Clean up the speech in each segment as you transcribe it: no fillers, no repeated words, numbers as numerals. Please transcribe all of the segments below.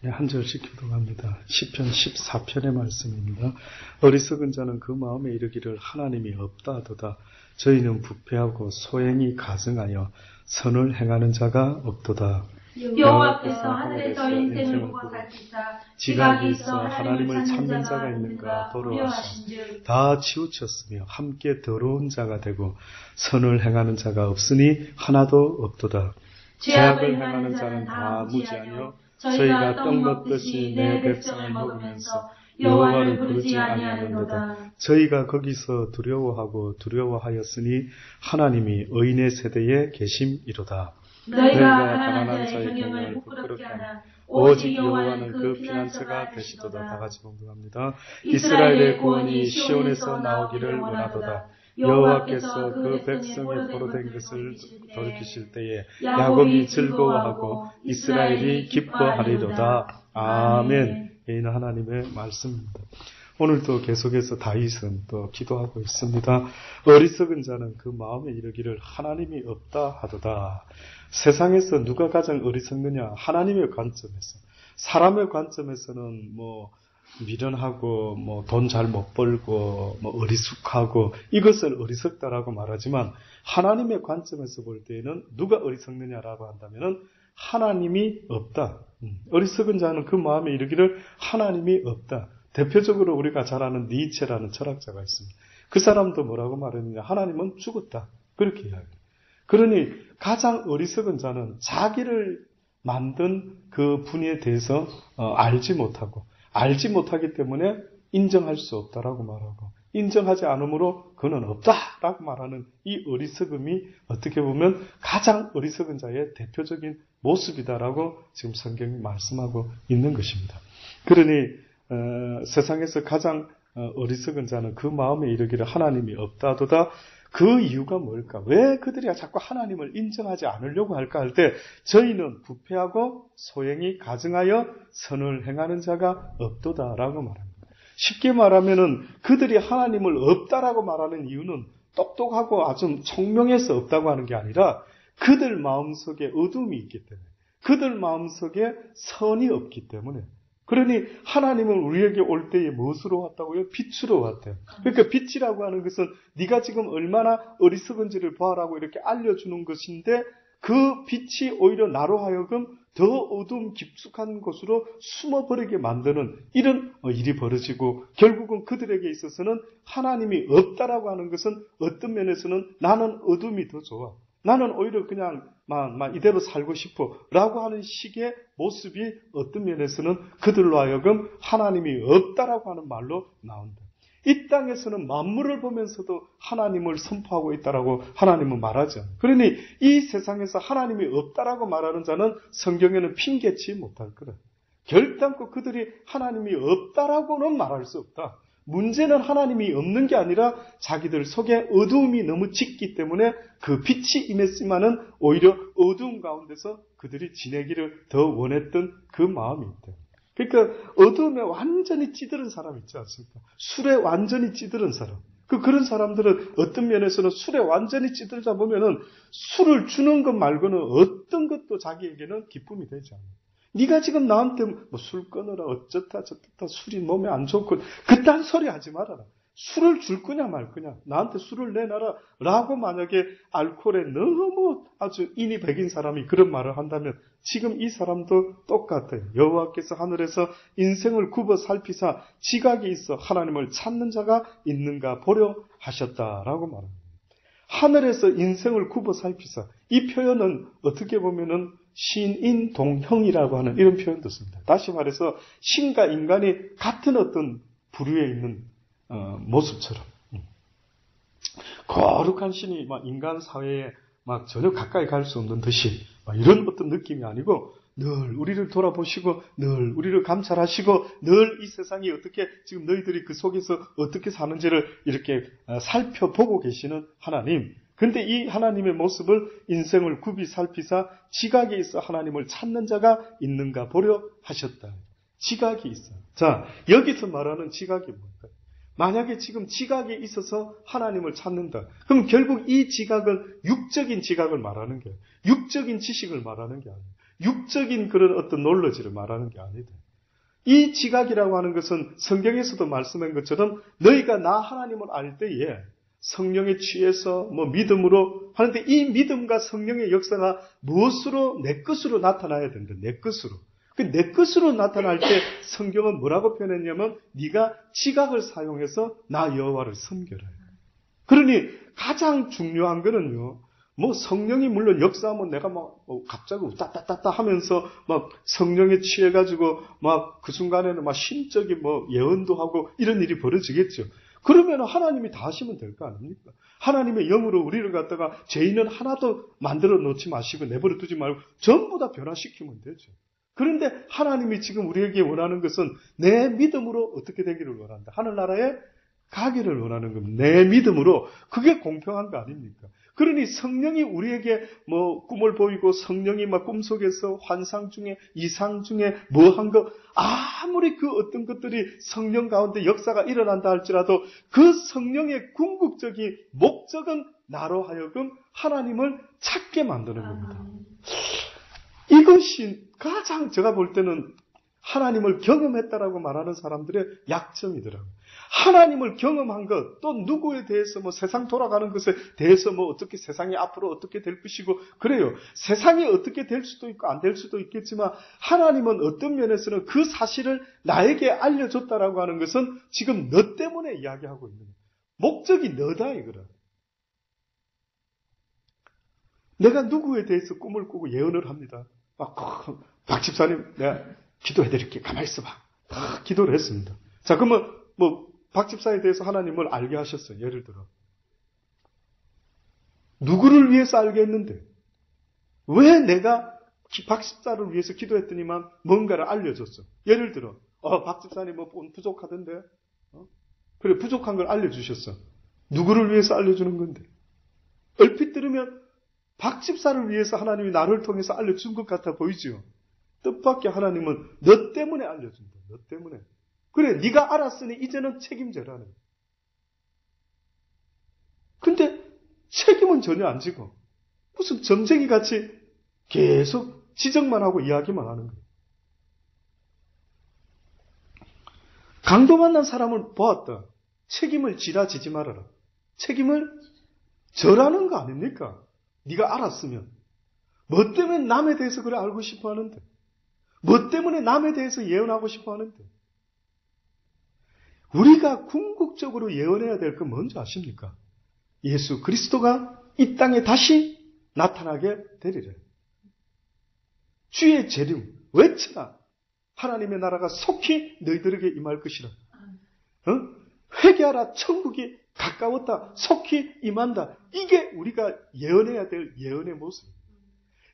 네, 한 절씩 교독합니다. 시편 14편의 말씀입니다. 어리석은 자는 그 마음에 이르기를 하나님이 없다하도다. 저희는 부패하고 소행이 가증하여 선을 행하는 자가 없도다. 여호와께서 하늘에서 인생을 보고 살피사 지각이 있어 하나님을 찾는 자가 있는가 도로하신즉 다 치우쳤으며 함께 더러운 자가 되고 선을 행하는 자가 없으니 하나도 없도다. 죄악을 행하는 자는 다 무지하며 저희가 떡 먹듯이 내 백성을 먹으면서 여호와를 부르지 아니하는도다. 저희가 거기서 두려워하였으니 하나님이 의인의 세대에 계심이로다. 너희가 가난한 자의 경영을 부끄럽게 하나 오직 여호와는 그 피난처가 되시도다. 다 같이 봉독합니다. 이스라엘의 구원이 시온에서 나오기를 원하도다. 여호와께서 그 백성의 포로된 것을 돌이키실 때에 야곱이 즐거워하고 이스라엘이 기뻐하리로다. 아멘. 이는 하나님의 말씀입니다. 오늘도 계속해서 다윗은 또 기도하고 있습니다. 어리석은 자는 그 마음에 이르기를 하나님이 없다 하도다. 세상에서 누가 가장 어리석느냐? 하나님의 관점에서. 사람의 관점에서는 미련하고 돈 잘 못 벌고 어리숙하고 이것을 어리석다라고 말하지만 하나님의 관점에서 볼 때에는 누가 어리석느냐라고 한다면은 하나님이 없다. 어리석은 자는 그 마음에 이르기를 하나님이 없다. 대표적으로 우리가 잘 아는 니체라는 철학자가 있습니다. 그 사람도 뭐라고 말했느냐? 하나님은 죽었다. 그렇게 이야기해요. 그러니 가장 어리석은 자는 자기를 만든 그 분에 대해서 알지 못하기 때문에 인정할 수 없다라고 말하고 인정하지 않으므로 그는 없다라고 말하는 이 어리석음이 어떻게 보면 가장 어리석은 자의 대표적인 모습이다라고 지금 성경이 말씀하고 있는 것입니다. 그러니 세상에서 가장 어리석은 자는 그 마음에 이르기를 하나님이 없다도다. 그 이유가 뭘까? 왜 그들이 자꾸 하나님을 인정하지 않으려고 할까 할 때 저희는 부패하고 소행이 가증하여 선을 행하는 자가 없도다라고 말합니다. 쉽게 말하면은 그들이 하나님을 없다라고 말하는 이유는 똑똑하고 아주 총명해서 없다고 하는 게 아니라 그들 마음속에 어둠이 있기 때문에 그들 마음속에 선이 없기 때문에 그러니 하나님은 우리에게 올 때에 무엇으로 왔다고요? 빛으로 왔대요. 그러니까 빛이라고 하는 것은 네가 지금 얼마나 어리석은지를 봐라고 이렇게 알려주는 것인데 그 빛이 오히려 나로 하여금 더 어두움 깊숙한 곳으로 숨어버리게 만드는 이런 일이 벌어지고 결국은 그들에게 있어서는 하나님이 없다라고 하는 것은 어떤 면에서는 나는 어둠이 더 좋아. 나는 오히려 그냥 이대로 살고 싶어 라고 하는 식의 모습이 어떤 면에서는 그들로 하여금 하나님이 없다라고 하는 말로 나온다. 이 땅에서는 만물을 보면서도 하나님을 선포하고 있다라고 하나님은 말하죠. 그러니 이 세상에서 하나님이 없다라고 말하는 자는 성경에는 핑계치 못할 거다. 결단코 그들이 하나님이 없다라고는 말할 수 없다. 문제는 하나님이 없는 게 아니라 자기들 속에 어두움이 너무 짙기 때문에 그 빛이 임했지만은 오히려 어두움 가운데서 그들이 지내기를 더 원했던 그 마음이 있다. 그러니까 어두움에 완전히 찌들은 사람 있지 않습니까? 술에 완전히 찌들은 사람. 그런 사람들은 어떤 면에서는 술에 완전히 찌들다 보면은 술을 주는 것 말고는 어떤 것도 자기에게는 기쁨이 되지 않아요. 네가 지금 나한테 술 끊으라 어쩌다 저쩌다 술이 몸에 안 좋고 그딴 소리 하지 말아라. 술을 줄 거냐 말 거냐. 나한테 술을 내놔라 라고 만약에 알코올에 너무 아주 인이 백인 사람이 그런 말을 한다면 지금 이 사람도 똑같아요. 여호와께서 하늘에서 인생을 굽어 살피사 지각이 있어 하나님을 찾는 자가 있는가 보려 하셨다라고 말합니다. 하늘에서 인생을 굽어 살피사 이 표현은 어떻게 보면은 신인동형이라고 하는 이런 표현도 씁니다. 다시 말해서 신과 인간이 같은 어떤 부류에 있는 모습처럼 거룩한 신이 인간 사회에 전혀 가까이 갈 수 없는 듯이 이런 어떤 느낌이 아니고 늘 우리를 돌아보시고 늘 우리를 감찰하시고 늘 이 세상이 어떻게 지금 너희들이 그 속에서 어떻게 사는지를 이렇게 살펴보고 계시는 하나님. 근데 이 하나님의 모습을 인생을 굽이 살피사 지각에 있어 하나님을 찾는 자가 있는가 보려 하셨다. 지각이 있어. 자, 여기서 말하는 지각이 뭘까요? 만약에 지금 지각에 있어서 하나님을 찾는다. 그럼 결국 이 지각은 육적인 지각을 말하는 거예요. 육적인 지식을 말하는 게 아니에요. 육적인 그런 어떤 놀러지를 말하는 게 아니다. 이 지각이라고 하는 것은 성경에서도 말씀한 것처럼 너희가 나 하나님을 알 때에 성령에 취해서 믿음으로 하는데 이 믿음과 성령의 역사가 무엇으로 내 것으로 나타나야 된다. 내 것으로. 내 것으로 나타날 때 성경은 뭐라고 표현했냐면 네가 지각을 사용해서 나 여호와를 섬겨라. 그러니 가장 중요한 거는요. 성령이 물론 역사하면 내가 갑자기 우따따따따 하면서 성령에 취해가지고 그 순간에는 신적인 예언도 하고 이런 일이 벌어지겠죠. 그러면 하나님이 다 하시면 될 거 아닙니까? 하나님의 영으로 우리를 갖다가 죄인은 하나도 만들어 놓지 마시고 내버려 두지 말고 전부 다 변화시키면 되죠. 그런데 하나님이 지금 우리에게 원하는 것은 내 믿음으로 어떻게 되기를 원한다. 하늘나라에 가기를 원하는 겁니다. 내 믿음으로. 그게 공평한 거 아닙니까? 그러니 성령이 우리에게 꿈을 보이고 성령이 꿈속에서 환상 중에 이상 중에 한 거 아무리 그 어떤 것들이 성령 가운데 역사가 일어난다 할지라도 그 성령의 궁극적인 목적은 나로 하여금 하나님을 찾게 만드는 겁니다. 이것이 가장 제가 볼 때는 하나님을 경험했다라고 말하는 사람들의 약점이더라고요. 하나님을 경험한 것, 또 누구에 대해서 세상 돌아가는 것에 대해서 어떻게 세상이 앞으로 어떻게 될 것이고, 그래요. 세상이 어떻게 될 수도 있고 안 될 수도 있겠지만, 하나님은 어떤 면에서는 그 사실을 나에게 알려줬다라고 하는 것은 지금 너 때문에 이야기하고 있는 거예요. 목적이 너다, 이거라. 내가 누구에 대해서 꿈을 꾸고 예언을 합니다. 박 집사님, 내가 기도해드릴게. 가만히 있어봐. 기도를 했습니다. 자, 그러면 박 집사에 대해서 하나님을 알게 하셨어요. 예를 들어. 누구를 위해서 알게 했는데? 왜 내가 박 집사를 위해서 기도했더니만 뭔가를 알려줬어? 예를 들어, 박 집사님 부족하던데? 그래, 부족한 걸 알려주셨어. 누구를 위해서 알려주는 건데? 얼핏 들으면 박 집사를 위해서 하나님이 나를 통해서 알려준 것 같아 보이죠? 뜻밖의 하나님은 너 때문에 알려준다. 너 때문에. 그래, 네가 알았으니 이제는 책임져라는. 근데 책임은 전혀 안 지고 무슨 점쟁이 같이 계속 지적만 하고 이야기만 하는 거예요. 강도 만난 사람을 보았다. 책임을 지지 말아라. 책임을 져라는 거 아닙니까? 네가 알았으면. 뭐 때문에 남에 대해서 그래 알고 싶어 하는데? 뭐 때문에 남에 대해서 예언하고 싶어 하는데? 우리가 궁극적으로 예언해야 될 건 뭔지 아십니까? 예수 그리스도가 이 땅에 다시 나타나게 되리라. 주의 재림, 외쳐라. 하나님의 나라가 속히 너희들에게 임할 것이라. 회개하라. 천국이 가까웠다. 속히 임한다. 이게 우리가 예언해야 될 예언의 모습.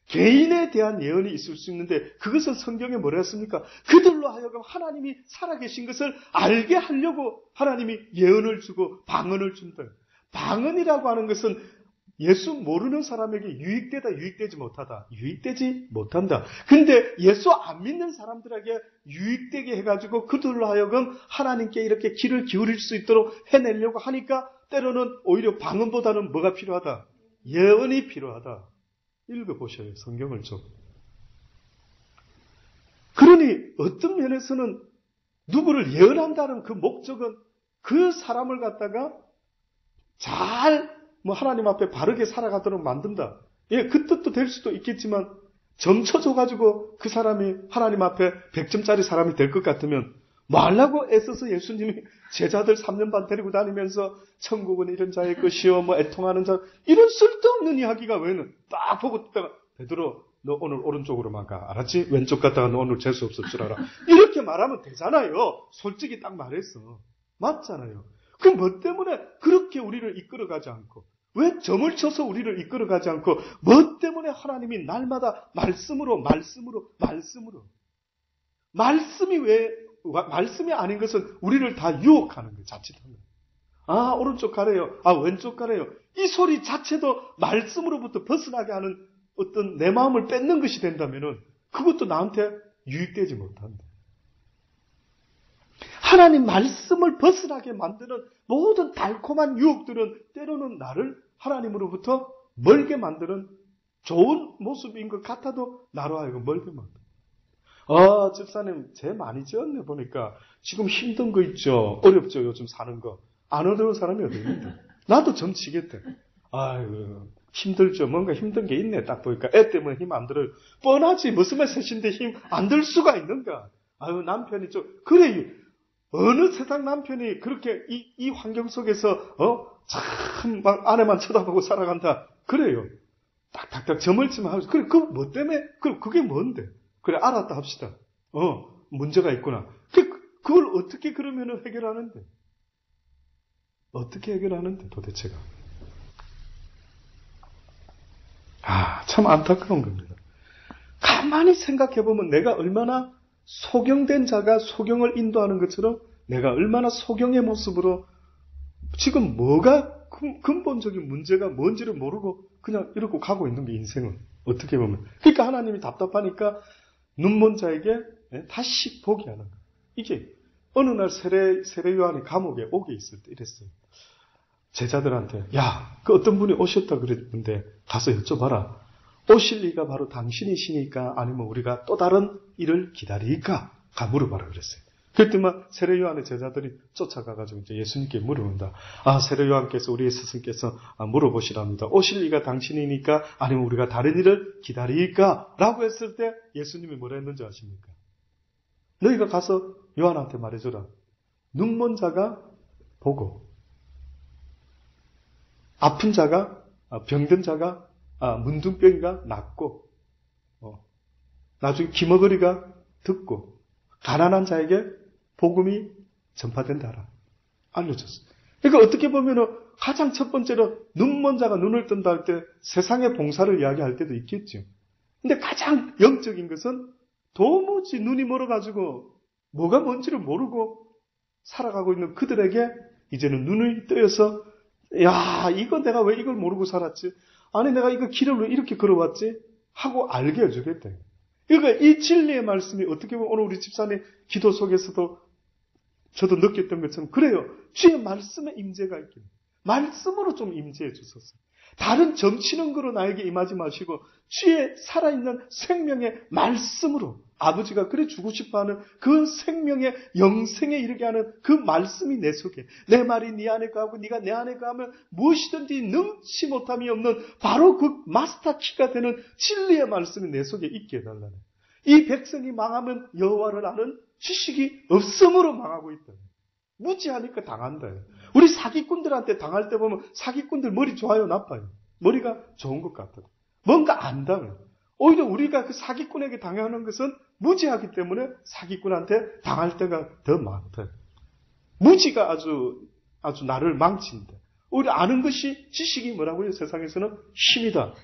개인에 대한 예언이 있을 수 있는데 그것은 성경에 뭐라 했습니까? 그들로 하여금 하나님이 살아계신 것을 알게 하려고 하나님이 예언을 주고 방언을 준다. 방언이라고 하는 것은 예수 모르는 사람에게 유익되다, 유익되지 못하다. 유익되지 못한다. 근데 예수 안 믿는 사람들에게 유익되게 해가지고 그들로 하여금 하나님께 이렇게 귀를 기울일 수 있도록 해내려고 하니까 때로는 오히려 방언보다는 뭐가 필요하다? 예언이 필요하다. 읽어보셔요. 성경을 좀. 그러니 어떤 면에서는 누구를 예언한다는 그 목적은 그 사람을 갖다가 잘 하나님 앞에 바르게 살아가도록 만든다. 예, 그 뜻도 될 수도 있겠지만 점쳐줘가지고 그 사람이 하나님 앞에 100점짜리 사람이 될 것 같으면 말라고 애써서 예수님이 제자들 3년 반 데리고 다니면서 천국은 이런 자의 것이요 애통하는 자 이런 쓸데없는 이야기가 왜는 딱 보고 있다가 베드로 너 오늘 오른쪽으로만 가. 알았지? 왼쪽 갔다가 너 오늘 재수 없을 줄 알아. 이렇게 말하면 되잖아요. 솔직히 딱 말했어. 맞잖아요. 그럼 뭐 때문에 그렇게 우리를 이끌어가지 않고 왜 점을 쳐서 우리를 이끌어가지 않고 뭐 때문에 하나님이 날마다 말씀으로 말씀이 아닌 것은 우리를 다 유혹하는 거예요. 자칫하면. 아, 오른쪽 가래요. 아, 왼쪽 가래요. 이 소리 자체도 말씀으로부터 벗어나게 하는 어떤 내 마음을 뺏는 것이 된다면은 그것도 나한테 유익되지 못한다. 하나님 말씀을 벗어나게 만드는 모든 달콤한 유혹들은 때로는 나를 하나님으로부터 멀게 만드는 좋은 모습인 것 같아도 나로 하여금 멀게 만든다. 집사님, 쟤 많이 지었네, 보니까. 지금 힘든 거 있죠? 어렵죠, 요즘 사는 거. 안 어려운 사람이 어디 있는데. 나도 점치겠대. 아이고, 힘들죠. 뭔가 힘든 게 있네, 딱 보니까. 애 때문에 힘 안 들어요. 뻔하지. 무슨 셋인데 힘 안 들 수가 있는가. 아유, 남편이 그래. 어느 세상 남편이 그렇게 이 환경 속에서, 참, 막 아내만 쳐다보고 살아간다. 그래요. 딱딱딱 저멀지만 하고. 그래, 뭐 때문에? 그게 뭔데? 그래, 알았다 합시다. 문제가 있구나. 그걸 어떻게 그러면 해결하는데? 어떻게 해결하는데, 도대체가? 참 안타까운 겁니다. 가만히 생각해보면 내가 얼마나 소경된 자가 소경을 인도하는 것처럼 내가 얼마나 소경의 모습으로 지금 뭐가 근본적인 문제가 뭔지를 모르고 그냥 이러고 가고 있는 게 인생은. 어떻게 보면. 그러니까 하나님이 답답하니까 눈먼 자에게 다시 보게 하는 거예요. 이게 어느 날 세례 요한이 감옥에 오게 있을 때 이랬어요. 제자들한테 그 어떤 분이 오셨다 그랬는데 가서 여쭤봐라. 오실 리가 바로 당신이시니까 아니면 우리가 또 다른 일을 기다릴까? 가 물어봐라 그랬어요. 그랬더니 세례 요한의 제자들이 쫓아가가지고 이제 예수님께 물어본다. 세례 요한께서 우리의 스승께서 물어보시랍니다. 오실 리가 당신이니까 아니면 우리가 다른 일을 기다릴까? 라고 했을 때 예수님이 뭐라 했는지 아십니까? 너희가 가서 요한한테 말해줘라. 눈먼 자가 보고 아픈 자가 병든 자가 문둥병이가 낫고 나중에 기머거리가 듣고 가난한 자에게 복음이 전파된다. 알려줬어요. 그러니까 어떻게 보면 가장 첫 번째로 눈먼 자가 눈을 뜬다 할 때 세상의 봉사를 이야기할 때도 있겠죠. 근데 가장 영적인 것은 도무지 눈이 멀어가지고 뭐가 뭔지를 모르고 살아가고 있는 그들에게 이제는 눈을 뜨여서 이거 내가 왜 이걸 모르고 살았지? 아니 내가 이거 길을 왜 이렇게 걸어왔지? 하고 알게 해주겠다. 그러니까 이 진리의 말씀이 어떻게 보면 오늘 우리 집사님 기도 속에서도 저도 느꼈던 것처럼 그래요. 주의 말씀의 임재가 있긴 말씀으로 좀 임재해 주소서. 다른 점치는 거로 나에게 임하지 마시고 주의 살아있는 생명의 말씀으로 아버지가 그래 주고 싶어하는 그 생명의 영생에 이르게 하는 그 말씀이 내 속에 내 말이 네 안에 거하고 네가 내 안에 거하면 무엇이든지 능치 못함이 없는 바로 그 마스터 키가 되는 진리의 말씀이 내 속에 있게 해달라는. 이 백성이 망하면 여호와를 아는 지식이 없음으로 망하고 있다. 무지하니까 당한다. 우리 사기꾼들한테 당할 때 보면 사기꾼들 머리 좋아요, 나빠요? 머리가 좋은 것 같아요. 뭔가 안다면. 오히려 우리가 그 사기꾼에게 당하는 것은 무지하기 때문에 사기꾼한테 당할 때가 더 많다. 무지가 아주 나를 망친다. 오히려 아는 것이 지식이 뭐라고요? 세상에서는 힘이다.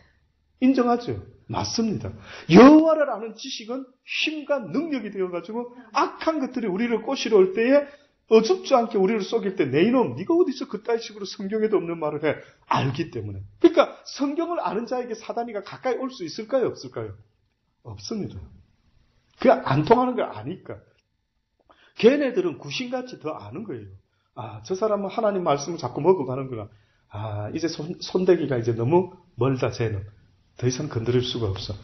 인정하죠? 맞습니다. 여호와를 아는 지식은 힘과 능력이 되어가지고 악한 것들이 우리를 꼬시러 올 때에 어줍지 않게 우리를 속일 때 내 이놈 네가 어디서 그따위 식으로 성경에도 없는 말을 해. 알기 때문에. 그러니까 성경을 아는 자에게 사단이가 가까이 올 수 있을까요? 없을까요? 없습니다. 그게 안 통하는 걸 아니까. 걔네들은 구신같이 더 아는 거예요. 저 사람은 하나님 말씀을 자꾸 먹어가는구나. 이제 손대기가 이제 너무 멀다 쟤는. 더 이상 건드릴 수가 없어.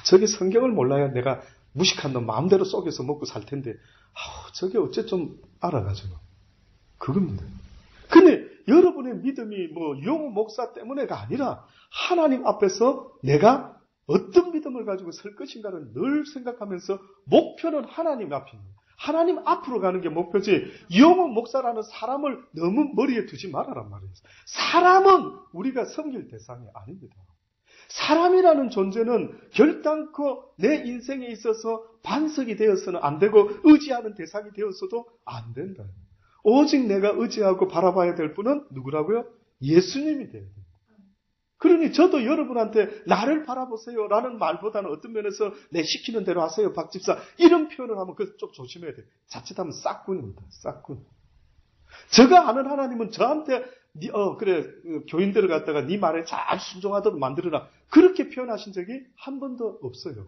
저게 성경을 몰라야 내가 무식한 놈 마음대로 속여서 먹고 살 텐데 저게 어째 좀 알아가지고. 그겁니다. 근데 여러분의 믿음이 유영호 목사 때문에가 아니라 하나님 앞에서 내가 어떤 믿음을 가지고 설 것인가를 늘 생각하면서 목표는 하나님 앞입니다. 하나님 앞으로 가는 게 목표지 유영호 목사라는 사람을 너무 머리에 두지 말아란 말이에요. 사람은 우리가 섬길 대상이 아닙니다. 사람이라는 존재는 결단코 내 인생에 있어서 반석이 되어서는 안 되고 의지하는 대상이 되어서도 안 된다. 오직 내가 의지하고 바라봐야 될 분은 누구라고요? 예수님이 돼야 돼요. 그러니 저도 여러분한테 나를 바라보세요 라는 말보다는 어떤 면에서 내 시키는 대로 하세요 박 집사 이런 표현을 하면 그거 좀 조심해야 돼요. 자칫하면 싹군입니다. 싹군. 제가 아는 하나님은 저한테 그래 교인들을 갖다가 네 말에 잘 순종하도록 만들어라 그렇게 표현하신 적이 한 번도 없어요.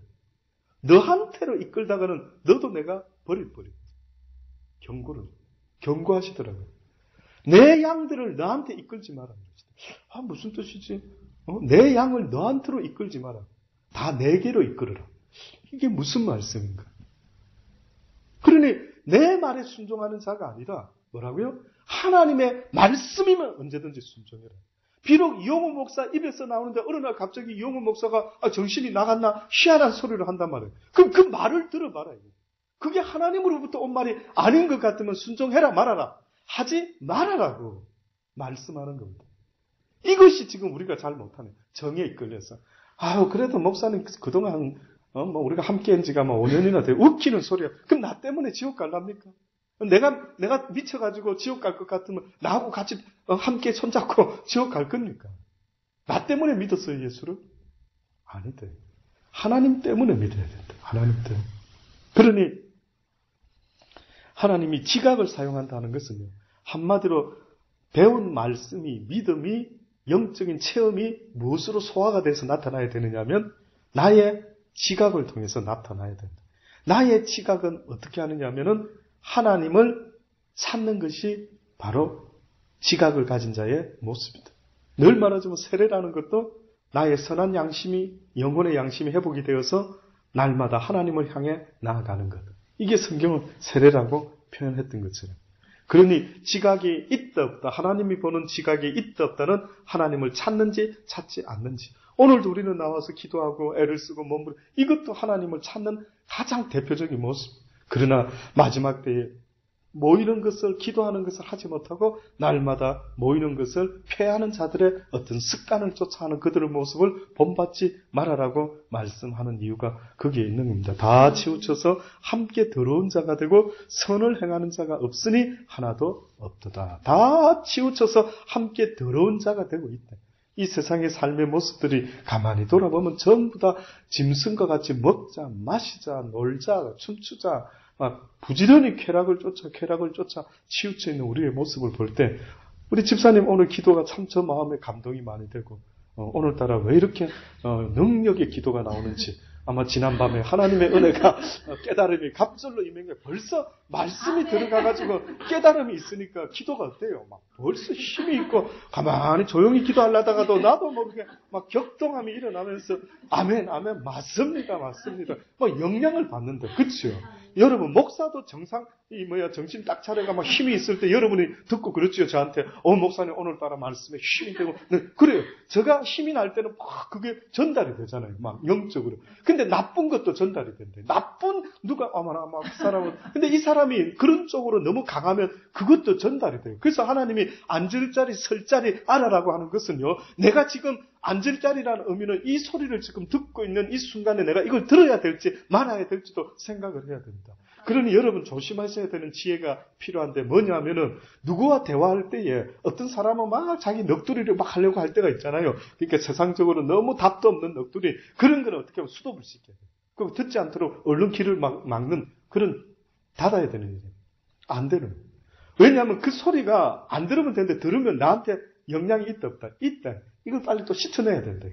너한테로 이끌다가는 너도 내가 버릴 경고하시더라고요. 내 양들을 너한테 이끌지 마라. 무슨 뜻이지? 내 양을 너한테로 이끌지 마라. 다 내게로 이끌어라. 이게 무슨 말씀인가? 그러니 내 말에 순종하는 자가 아니라 뭐라고요? 하나님의 말씀이면 언제든지 순종해라. 비록 이용우 목사 입에서 나오는데 어느 날 갑자기 이용우 목사가 정신이 나갔나 희한한 소리를 한단 말이에요. 그럼 그 말을 들어봐라. 그게 하나님으로부터 온 말이 아닌 것 같으면 순종해라 말아라. 하지 말아라고 말씀하는 겁니다. 이것이 지금 우리가 잘 못하는 정에 이끌려서 그래도 목사님 그동안 우리가 함께 한 지가 5년이나 돼 웃기는 소리야. 그럼 나 때문에 지옥 갈랍니까? 내가 미쳐가지고 지옥 갈 것 같으면 나하고 같이 함께 손잡고 지옥 갈 겁니까? 나 때문에 믿었어요, 예수를? 아니다. 하나님 때문에 믿어야 된다. 하나님 때문에. 그러니 하나님이 지각을 사용한다는 것은요. 한마디로 배운 말씀이, 믿음이, 영적인 체험이 무엇으로 소화가 돼서 나타나야 되느냐면 나의 지각을 통해서 나타나야 된다. 나의 지각은 어떻게 하느냐면은 하나님을 찾는 것이 바로 지각을 가진 자의 모습이다. 늘 말하자면 세례라는 것도 나의 선한 양심이, 영혼의 양심이 회복이 되어서 날마다 하나님을 향해 나아가는 것. 이게 성경은 세례라고 표현했던 것처럼. 그러니 지각이 있다 없다, 하나님이 보는 지각이 있다 없다는 하나님을 찾는지 찾지 않는지. 오늘도 우리는 나와서 기도하고 애를 쓰고 몸부림, 이것도 하나님을 찾는 가장 대표적인 모습. 그러나 마지막 때에 모이는 것을, 기도하는 것을 하지 못하고 날마다 모이는 것을 패하는 자들의 어떤 습관을 쫓아하는 그들의 모습을 본받지 말아라고 말씀하는 이유가 거기에 있는 겁니다. 다 치우쳐서 함께 더러운 자가 되고 선을 행하는 자가 없으니 하나도 없도다. 다 치우쳐서 함께 더러운 자가 되고 있다. 이 세상의 삶의 모습들이 가만히 돌아보면 전부 다 짐승과 같이 먹자, 마시자, 놀자, 춤추자, 부지런히 쾌락을 쫓아 치우쳐 있는 우리의 모습을 볼 때, 우리 집사님 오늘 기도가 참 저 마음에 감동이 많이 되고, 오늘따라 왜 이렇게 능력의 기도가 나오는지, 아마 지난밤에 하나님의 은혜가 깨달음이 갑절로 임한 게 벌써 말씀이 들어가가지고 깨달음이 있으니까 기도가 어때요? 막 벌써 힘이 있고 가만히 조용히 기도하려다가도 나도 모르게 막 격동함이 일어나면서 아멘, 아멘, 맞습니다. 영향을 받는다. 그렇죠? 여러분 목사도 정신 딱 차려가 막 힘이 있을 때 여러분이 듣고 그렇지요. 저한테 목사님 오늘따라 말씀에 힘이 되고 네, 그래요. 제가 힘이 날 때는 막 그게 전달이 되잖아요. 막 영적으로. 근데 나쁜 것도 전달이 된대. 누가 막 그 사람은 근데 이 사람이 그런 쪽으로 너무 강하면 그것도 전달이 돼요. 그래서 하나님이 앉을 자리 설 자리 알아라고 하는 것은요. 내가 지금 앉을 자리라는 의미는 이 소리를 지금 듣고 있는 이 순간에 내가 이걸 들어야 될지 말아야 될지도 생각을 해야 됩니다. 그러니 여러분 조심하셔야 되는 지혜가 필요한데 뭐냐면은 누구와 대화할 때에 어떤 사람은 막 자기 넋두리를 막 하려고 할 때가 있잖아요. 그러니까 세상적으로 너무 답도 없는 넋두리, 그런 거는 어떻게 하면 수도를 시켜야 돼요. 그럼 듣지 않도록 얼른 귀를 막는 그런 닫아야 되는 일이에요. 안 되는 거예요. 왜냐하면 그 소리가 안 들으면 되는데 들으면 나한테 영향이 있다 없다. 있다. 이걸 빨리 또 씻어내야 된다.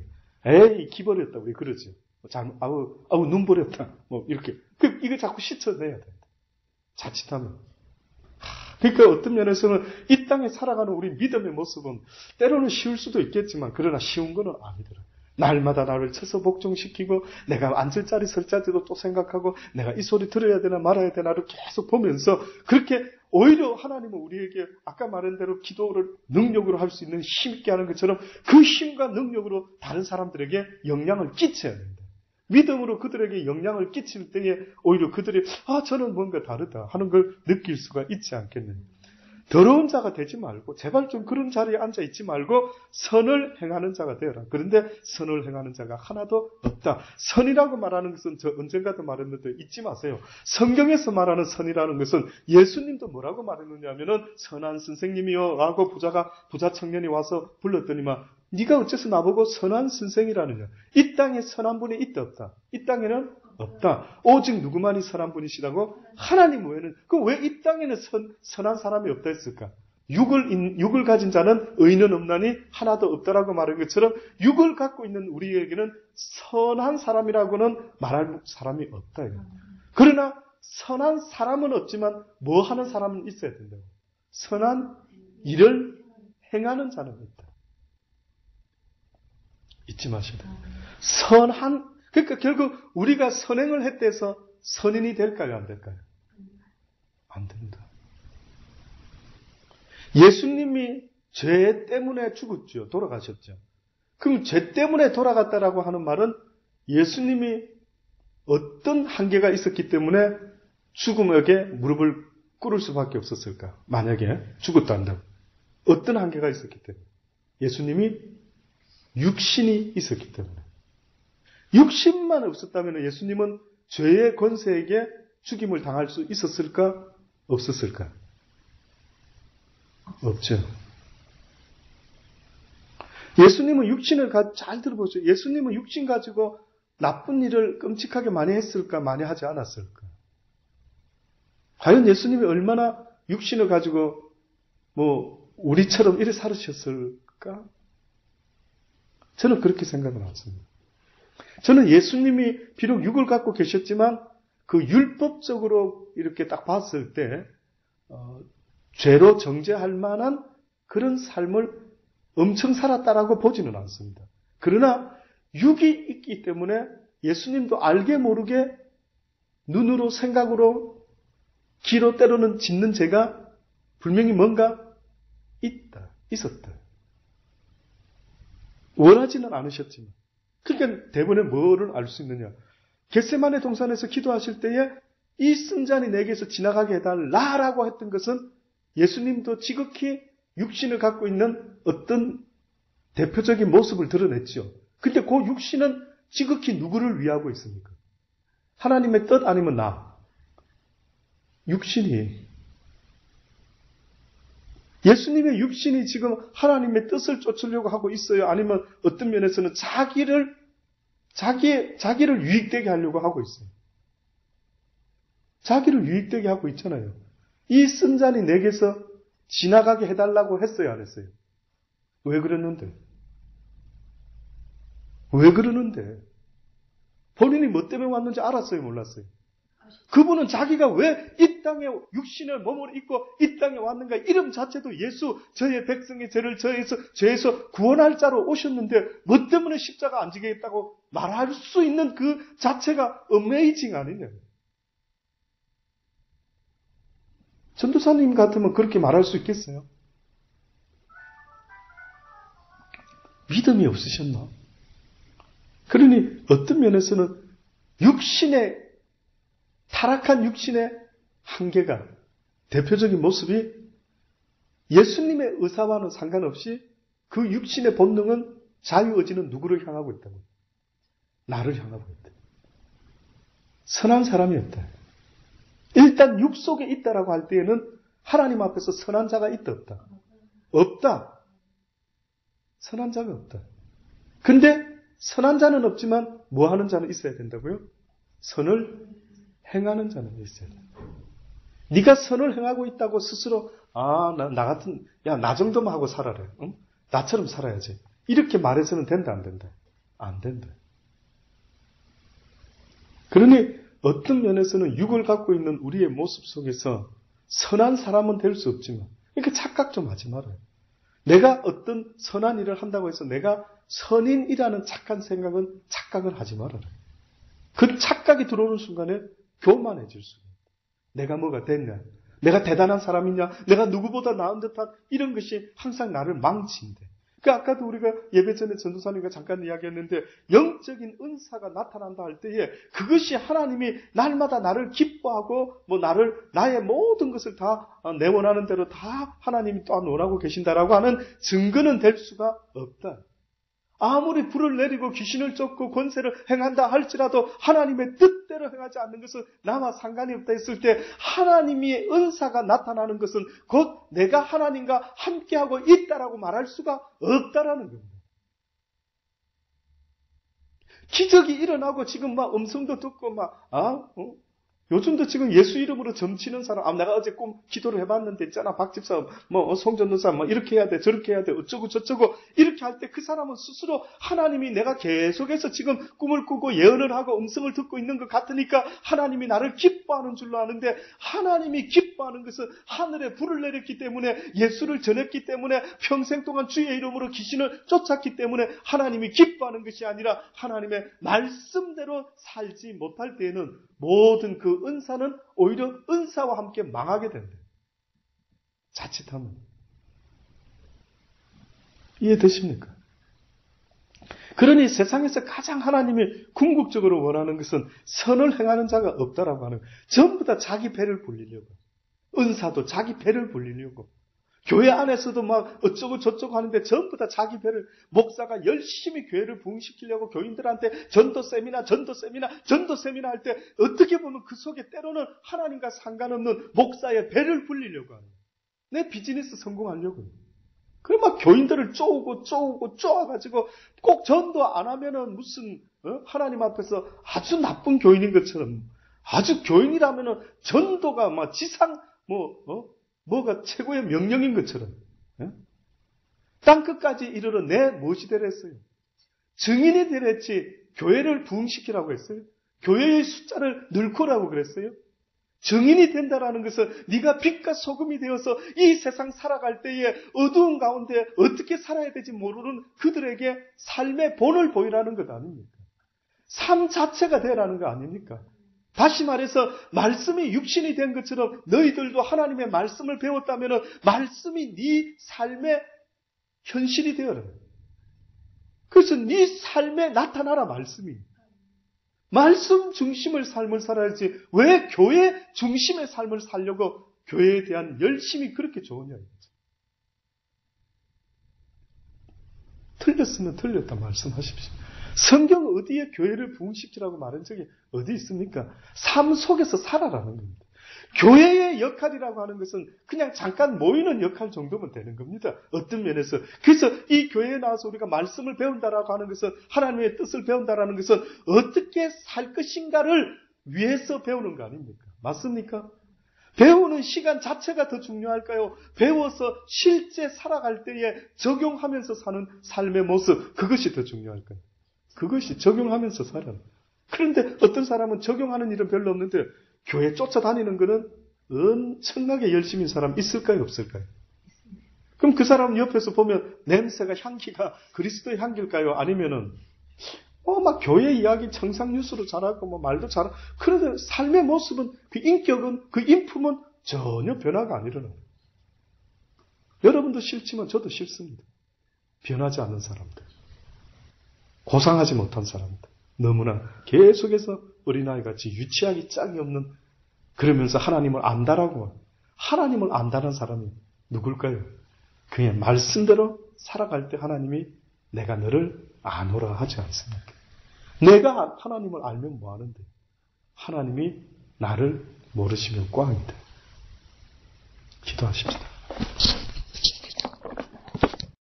에이 기버렸다 우리 그러죠. 아우 눈 버렸다. 이렇게 이거 자꾸 씻어내야 된다. 자칫하면. 그러니까 어떤 면에서는 이 땅에 살아가는 우리 믿음의 모습은 때로는 쉬울 수도 있겠지만 그러나 쉬운 거는 아니더라. 날마다 나를 쳐서 복종시키고 내가 앉을 자리 설 자리도 또 생각하고 내가 이 소리 들어야 되나 말아야 되나를 계속 보면서 그렇게 오히려 하나님은 우리에게 아까 말한 대로 기도를 능력으로 할 수 있는 힘 있게 하는 것처럼 그 힘과 능력으로 다른 사람들에게 영향을 끼쳐야 된다. 믿음으로 그들에게 영향을 끼칠 때에 오히려 그들이 저는 뭔가 다르다 하는 걸 느낄 수가 있지 않겠느냐. 더러운 자가 되지 말고 제발 좀 그런 자리에 앉아 있지 말고 선을 행하는 자가 되어라. 그런데 선을 행하는 자가 하나도 없다. 선이라고 말하는 것은 저 언젠가도 말했는데 잊지 마세요. 성경에서 말하는 선이라는 것은 예수님도 뭐라고 말했느냐 하면은 선한 선생님이요 라고 부자 청년이 와서 불렀더니만 네가 어째서 나보고 선한 선생이라느냐. 이 땅에 선한 분이 있다 없다. 이 땅에는 없다. 오직 누구만이 선한 분이시라고? 하나님 외에는. 그럼 왜 이 땅에는 선한 사람이 없다 했을까? 육을 가진 자는 의인은 없나니 하나도 없다라고 말한 것처럼 육을 갖고 있는 우리에게는 선한 사람이라고는 말할 사람이 없다. 그러나 선한 사람은 없지만 뭐 하는 사람은 있어야 된다고. 선한 일을 행하는 자는 있다. 잊지 마셔야 돼요. 그러니까 결국 우리가 선행을 했대서 선인이 될까요? 안 될까요? 안 된다. 예수님이 죄 때문에 죽었죠. 돌아가셨죠. 그럼 죄 때문에 돌아갔다라고 하는 말은 예수님이 어떤 한계가 있었기 때문에 죽음에게 무릎을 꿇을 수밖에 없었을까? 만약에 죽었다 한다고. 어떤 한계가 있었기 때문에. 예수님이 육신이 있었기 때문에. 육신만 없었다면 예수님은 죄의 권세에게 죽임을 당할 수 있었을까? 없었을까? 없죠. 예수님은 육신을 잘 들어보세요. 예수님은 육신 가지고 나쁜 일을 끔찍하게 많이 했을까? 많이 하지 않았을까? 과연 예수님이 얼마나 육신을 가지고 우리처럼 이래 살으셨을까? 저는 그렇게 생각을 하습니다. 저는 예수님이 비록 육을 갖고 계셨지만 그 율법적으로 이렇게 딱 봤을 때 죄로 정죄할 만한 그런 삶을 엄청 살았다라고 보지는 않습니다. 그러나 육이 있기 때문에 예수님도 알게 모르게 눈으로 생각으로 귀로 때로는 짓는 죄가 분명히 뭔가 있었다. 원하지는 않으셨지만. 그러니까 대본에 뭐를 알 수 있느냐. 겟세마네 동산에서 기도하실 때에 이 쓴 잔이 내게서 지나가게 해달라라고 했던 것은 예수님도 지극히 육신을 갖고 있는 어떤 대표적인 모습을 드러냈죠. 근데 그 육신은 지극히 누구를 위하고 있습니까? 하나님의 뜻 아니면 나? 육신이. 예수님의 육신이 지금 하나님의 뜻을 쫓으려고 하고 있어요? 아니면 어떤 면에서는 자기를 유익되게 하려고 하고 있어요? 자기를 유익되게 하고 있잖아요. 이 쓴 잔이 내게서 지나가게 해달라고 했어요? 안 했어요? 왜 그랬는데? 왜 그러는데? 본인이 뭐 때문에 왔는지 알았어요? 몰랐어요? 그분은 자기가 왜 이 땅에 육신을 몸을 입고 이 땅에 왔는가 이름 자체도 예수, 저의 백성의 죄를 죄에서 구원할 자로 오셨는데 뭐 때문에 십자가 안 지겠다고 말할 수 있는 그 자체가 어메이징 아니냐. 전도사님 같으면 그렇게 말할 수 있겠어요? 믿음이 없으셨나? 그러니 어떤 면에서는 타락한 육신의 한계가 대표적인 모습이 예수님의 의사와는 상관없이 그 육신의 본능은 자유의지는 누구를 향하고 있다고? 나를 향하고 있다. 선한 사람이었다. 일단 육 속에 있다라고 할 때에는 하나님 앞에서 선한 자가 있다 없다? 없다. 선한 자가 없다. 근데 선한 자는 없지만 뭐 하는 자는 있어야 된다고요? 선을 행하는 자는 있어야 된다. 네가 선을 행하고 있다고 스스로 나 정도만 하고 살아라. 응? 나처럼 살아야지. 이렇게 말해서는 된다 안 된다? 안 된다. 그러니 어떤 면에서는 육을 갖고 있는 우리의 모습 속에서 선한 사람은 될 수 없지만 이렇게 착각 좀 하지 말아요. 내가 어떤 선한 일을 한다고 해서 내가 선인이라는 착각을 하지 말아라. 그 착각이 들어오는 순간에 교만해질 수가 있다. 내가 뭐가 됐냐? 내가 대단한 사람이냐? 내가 누구보다 나은 듯한 이런 것이 항상 나를 망친대. 아까도 우리가 예배 전에 전도사님과 잠깐 이야기했는데 영적인 은사가 나타난다 할 때에 그것이 하나님이 날마다 나를 기뻐하고 나의 모든 것을 다 내 원하는 대로 다 하나님이 또한 원하고 계신다라고 하는 증거는 될 수가 없다. 아무리 불을 내리고 귀신을 쫓고 권세를 행한다 할지라도 하나님의 뜻대로 행하지 않는 것은 나와 상관이 없다 했을 때 하나님의 은사가 나타나는 것은 곧 내가 하나님과 함께하고 있다라고 말할 수가 없다라는 겁니다. 기적이 일어나고 지금 음성도 듣고 요즘도 지금 예수 이름으로 점치는 사람, 내가 어제 기도를 해봤는데 있잖아. 박 집사, 송전도사, 이렇게 해야 돼, 저렇게 해야 돼, 어쩌고 저쩌고, 이렇게 할 때 그 사람은 스스로 하나님이 내가 계속해서 지금 꿈을 꾸고 예언을 하고 음성을 듣고 있는 것 같으니까 하나님이 나를 기뻐하는 줄로 아는데, 하나님이 기뻐하는 것은 하늘에 불을 내렸기 때문에, 예수를 전했기 때문에, 평생 동안 주의 이름으로 귀신을 쫓았기 때문에 하나님이 기뻐하는 것이 아니라 하나님의 말씀대로 살지 못할 때에는 모든 그 은사는 오히려 은사와 함께 망하게 된다. 자칫하면. 이해되십니까? 그러니 세상에서 가장 하나님이 궁극적으로 원하는 것은 선을 행하는 자가 없다라고 하는 거예요. 전부 다 자기 배를 불리려고. 은사도 자기 배를 불리려고. 교회 안에서도 막 어쩌고 저쩌고 하는데 전부 다 자기 배를, 목사가 열심히 교회를 부흥시키려고 교인들한테 전도 세미나 할 때 어떻게 보면 그 속에 때로는 하나님과 상관없는 목사의 배를 불리려고 하는 거예요. 내 비즈니스 성공하려고. 그래 막 교인들을 쪼아가지고 꼭 전도 안 하면은 무슨 하나님 앞에서 아주 나쁜 교인인 것처럼, 아주 교인이라면은 전도가 막 지상 뭐가 최고의 명령인 것처럼. 땅끝까지 이르러 내 무엇이 되랬어요? 증인이 되랬지 교회를 부흥시키라고 했어요? 교회의 숫자를 늘고라고 그랬어요? 증인이 된다라는 것은 네가 빛과 소금이 되어서 이 세상 살아갈 때에 어두운 가운데 어떻게 살아야 될지 모르는 그들에게 삶의 본을 보이라는 것 아닙니까? 삶 자체가 되라는 거 아닙니까? 다시 말해서 말씀이 육신이 된 것처럼 너희들도 하나님의 말씀을 배웠다면 말씀이 네 삶의 현실이 되어라. 그래서 네 삶에 나타나라 말씀이. 말씀 중심의 삶을 살아야지 왜 교회 중심의 삶을 살려고 교회에 대한 열심이 그렇게 좋으냐. 틀렸으면 틀렸다 말씀하십시오. 성경 어디에 교회를 부흥시키라고 말한 적이 어디 있습니까? 삶 속에서 살아라는 겁니다. 교회의 역할이라고 하는 것은 그냥 잠깐 모이는 역할 정도면 되는 겁니다. 어떤 면에서. 그래서 이 교회에 나와서 우리가 말씀을 배운다라고 하는 것은, 하나님의 뜻을 배운다라는 것은 어떻게 살 것인가를 위해서 배우는 거 아닙니까? 맞습니까? 배우는 시간 자체가 더 중요할까요? 배워서 실제 살아갈 때에 적용하면서 사는 삶의 모습, 그것이 더 중요할까요? 그것이 적용하면서 살아요. 그런데 어떤 사람은 적용하는 일은 별로 없는데 교회 쫓아다니는 거는 엄청나게 열심인 사람 있을까요? 없을까요? 그럼 그 사람 옆에서 보면 냄새가, 향기가 그리스도의 향기일까요? 아니면은 막 교회 이야기 청상 뉴스로 잘하고 말도 잘하고, 그런데 삶의 모습은, 그 인격은, 그 인품은 전혀 변화가 안 일어나요. 여러분도 싫지만 저도 싫습니다. 변하지 않는 사람들, 고상하지 못한 사람들, 너무나 계속해서 어린아이같이 유치하기 짝이 없는, 그러면서 하나님을 안다라고, 하나님을 안다는 사람이 누굴까요? 그냥 말씀대로 살아갈 때 하나님이 내가 너를 아노라 하지 않습니까? 내가 하나님을 알면 뭐하는데 하나님이 나를 모르시면 꽝이다. 기도하십시다.